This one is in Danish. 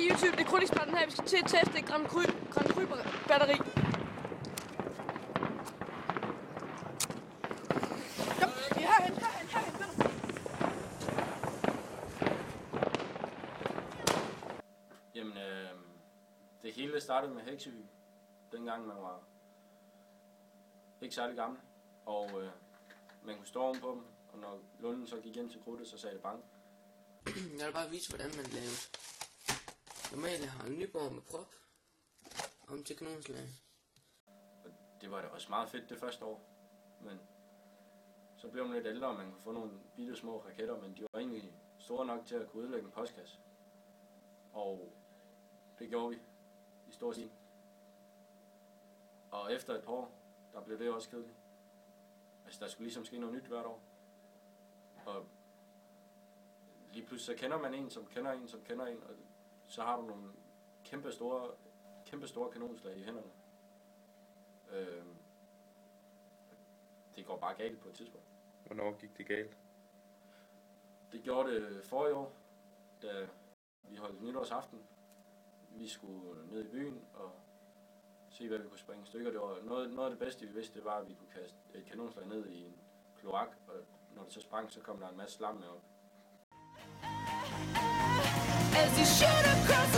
YouTube, det er Krudtiksparten her. Vi skal til at teste et Grand Cru batteri. Jamen, det hele startede med heksehyg, dengang man var ikke særlig gammel, og man kunne stå oven på dem, og når lunden så gik ind til krudtet, så sagde det bang. Jeg vil bare vise, hvordan man laver. Normalt har en Nyborg med prop om til kanonslag. Det var da også meget fedt det første år, men så blev man lidt ældre, og man kunne få nogle bitte små raketter, men de var egentlig store nok til at kunne ødelægge en postkasse. Og det gjorde vi i stor stil. Og efter et par år, der blev det også kedeligt. Altså der skulle ligesom ske noget nyt hvert år. Og lige pludselig så kender man en, som kender en, som kender en, og så har du nogle kæmpe store kanonslag i hænderne. Det går bare galt på et tidspunkt. Hvornår gik det galt? Det gjorde det forrige år, da vi holdt nytårsaften. Vi skulle ned i byen og se, hvad vi kunne springe i stykker. Det var noget af det bedste, vi vidste, det var, at vi kunne kaste et kanonslag ned i en kloak, og når det så sprang, så kom der en masse slam med op. As you shoot across